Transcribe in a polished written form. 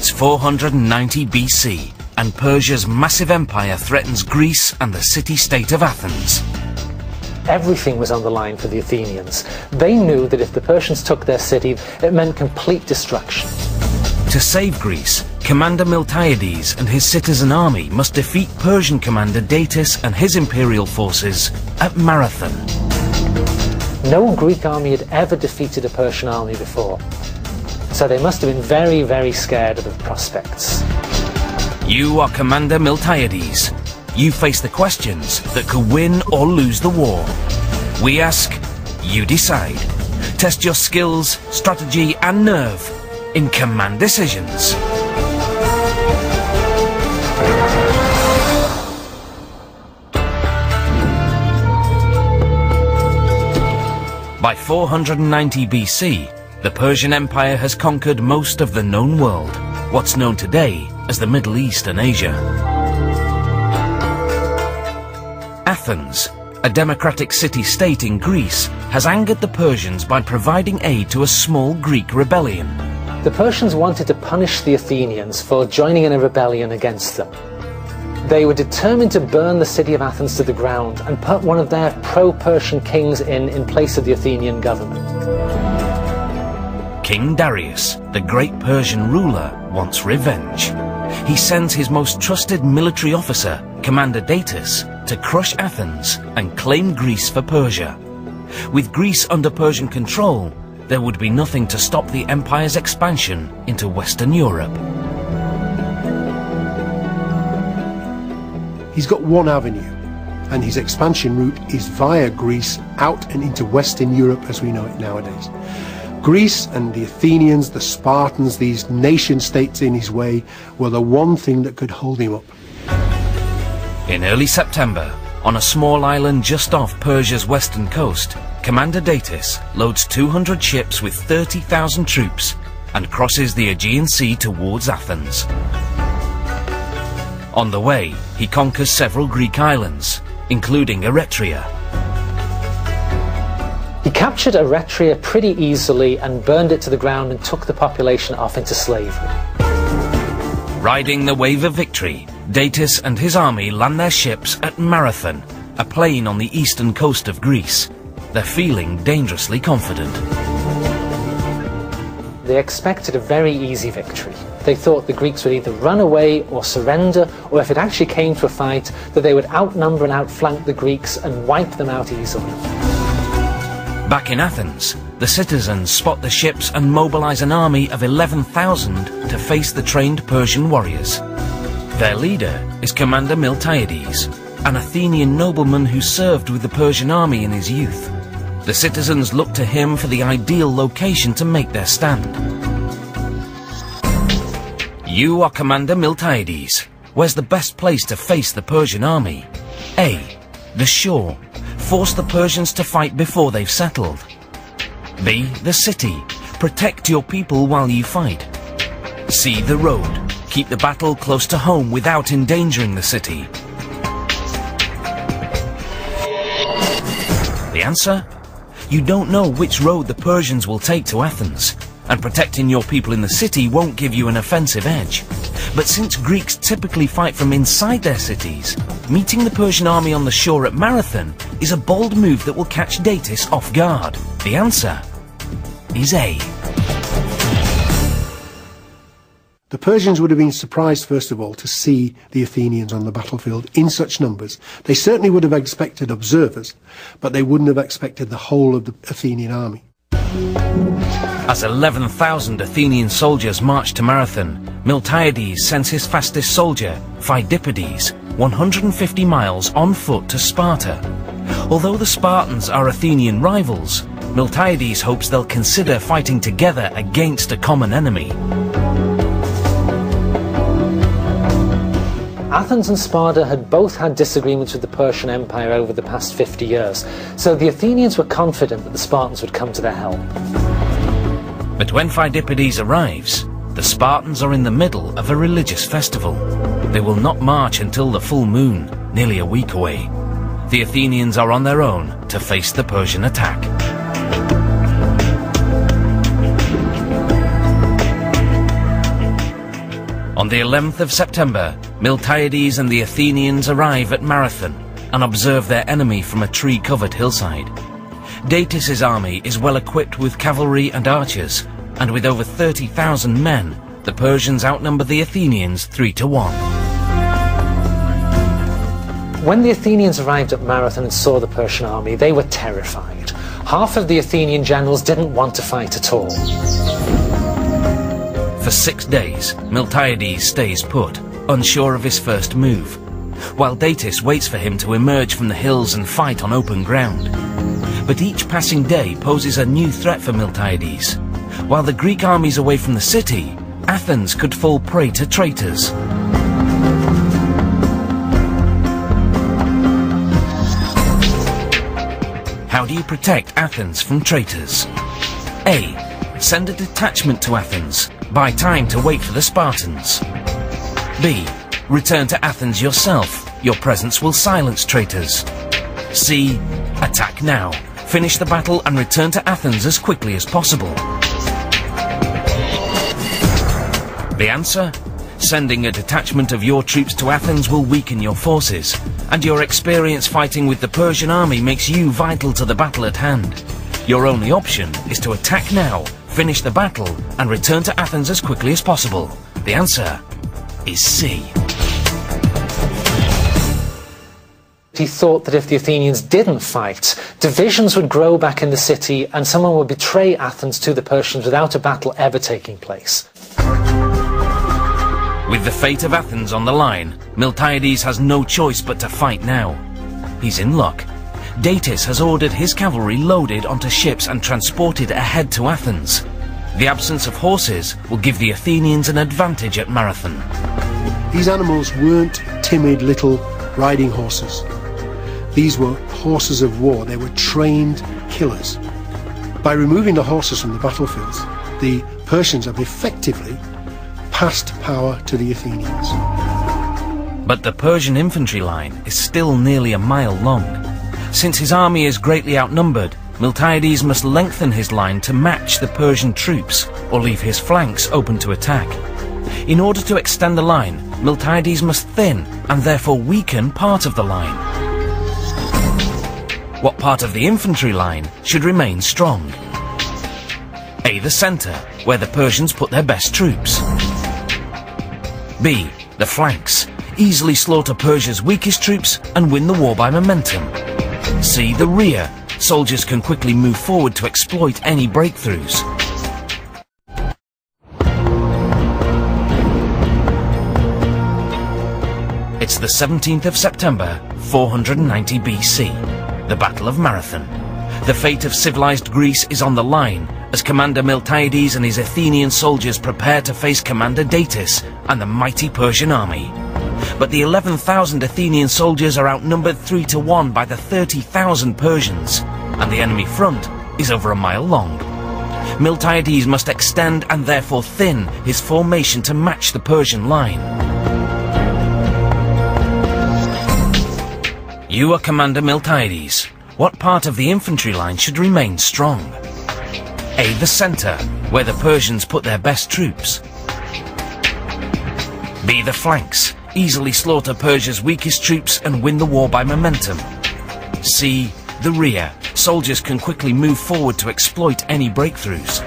It's 490 BC, and Persia's massive empire threatens Greece and the city-state of Athens. Everything was on the line for the Athenians. They knew that if the Persians took their city, it meant complete destruction. To save Greece, Commander Miltiades and his citizen army must defeat Persian commander Datis and his imperial forces at Marathon. No Greek army had ever defeated a Persian army before, so they must have been very, very scared of the prospects. You are Commander Miltiades. You face the questions that could win or lose the war. We ask, you decide. Test your skills, strategy and nerve in Command Decisions. By 490 BC, the Persian Empire has conquered most of the known world, what's known today as the Middle East and Asia. Athens, a democratic city-state in Greece, has angered the Persians by providing aid to a small Greek rebellion. The Persians wanted to punish the Athenians for joining in a rebellion against them. They were determined to burn the city of Athens to the ground and put one of their pro-Persian kings in place of the Athenian government. King Darius, the great Persian ruler, wants revenge. He sends his most trusted military officer, Commander Datis, to crush Athens and claim Greece for Persia. With Greece under Persian control, there would be nothing to stop the empire's expansion into Western Europe. He's got one avenue, and his expansion route is via Greece out and into Western Europe as we know it nowadays. Greece and the Athenians, the Spartans, these nation-states in his way, were the one thing that could hold him up. In early September, on a small island just off Persia's western coast, Commander Datis loads 200 ships with 30,000 troops and crosses the Aegean Sea towards Athens. On the way, he conquers several Greek islands, including Eretria. He captured Eretria pretty easily and burned it to the ground and took the population off into slavery. Riding the wave of victory, Datis and his army land their ships at Marathon, a plain on the eastern coast of Greece. They're feeling dangerously confident. They expected a very easy victory. They thought the Greeks would either run away or surrender, or if it actually came to a fight, that they would outnumber and outflank the Greeks and wipe them out easily. Back in Athens, the citizens spot the ships and mobilize an army of 11,000 to face the trained Persian warriors. Their leader is Commander Miltiades, an Athenian nobleman who served with the Persian army in his youth. The citizens look to him for the ideal location to make their stand. You are Commander Miltiades. Where's the best place to face the Persian army? A. The shore. Force the Persians to fight before they've settled. B. The city. Protect your people while you fight. C. The road. Keep the battle close to home without endangering the city. The answer? You don't know which road the Persians will take to Athens, and protecting your people in the city won't give you an offensive edge. But since Greeks typically fight from inside their cities, meeting the Persian army on the shore at Marathon is a bold move that will catch Datis off guard. The answer is A. The Persians would have been surprised, first of all, to see the Athenians on the battlefield in such numbers. They certainly would have expected observers, but they wouldn't have expected the whole of the Athenian army. As 11,000 Athenian soldiers march to Marathon, Miltiades sends his fastest soldier, Phidippides, 150 miles on foot to Sparta. Although the Spartans are Athenian rivals, Miltiades hopes they'll consider fighting together against a common enemy. Athens and Sparta had both had disagreements with the Persian Empire over the past 50 years, so the Athenians were confident that the Spartans would come to their help. But when Phidippides arrives, the Spartans are in the middle of a religious festival. They will not march until the full moon, nearly a week away. The Athenians are on their own to face the Persian attack. the 11th of September, Miltiades and the Athenians arrive at Marathon and observe their enemy from a tree-covered hillside. Datis' army is well equipped with cavalry and archers, and with over 30,000 men, the Persians outnumber the Athenians 3-1. When the Athenians arrived at Marathon and saw the Persian army, they were terrified. Half of the Athenian generals didn't want to fight at all. For 6 days, Miltiades stays put, unsure of his first move, while Datis waits for him to emerge from the hills and fight on open ground. But each passing day poses a new threat for Miltiades. While the Greek army's away from the city, Athens could fall prey to traitors. How do you protect Athens from traitors? A. Send a detachment to Athens. Buy time to wait for the Spartans. B. Return to Athens yourself. Your presence will silence traitors. C. Attack now. Finish the battle and return to Athens as quickly as possible. The answer? Sending a detachment of your troops to Athens will weaken your forces, and your experience fighting with the Persian army makes you vital to the battle at hand. Your only option is to attack now, finish the battle, and return to Athens as quickly as possible. The answer is C. He thought that if the Athenians didn't fight, divisions would grow back in the city and someone would betray Athens to the Persians without a battle ever taking place. With the fate of Athens on the line, Miltiades has no choice but to fight now. He's in luck. Datis has ordered his cavalry loaded onto ships and transported ahead to Athens. The absence of horses will give the Athenians an advantage at Marathon. These animals weren't timid little riding horses. These were horses of war. They were trained killers. By removing the horses from the battlefields, the Persians have effectively passed power to the Athenians. But the Persian infantry line is still nearly a mile long. Since his army is greatly outnumbered, Miltiades must lengthen his line to match the Persian troops, or leave his flanks open to attack. In order to extend the line, Miltiades must thin, and therefore weaken part of the line. What part of the infantry line should remain strong? A. The centre, where the Persians put their best troops. B. The flanks. Easily slaughter Persia's weakest troops and win the war by momentum. C. The rear. Soldiers can quickly move forward to exploit any breakthroughs. It's the 17th of September, 490 BC, the Battle of Marathon. The fate of civilized Greece is on the line as Commander Miltiades and his Athenian soldiers prepare to face Commander Datis and the mighty Persian army. But the 11,000 Athenian soldiers are outnumbered 3-1 by the 30,000 Persians, and the enemy front is over a mile long. Miltiades must extend and therefore thin his formation to match the Persian line. You are Commander Miltiades. What part of the infantry line should remain strong? A. The centre, where the Persians put their best troops. B. The flanks. Easily slaughter Persia's weakest troops and win the war by momentum. C. The rear. Soldiers can quickly move forward to exploit any breakthroughs.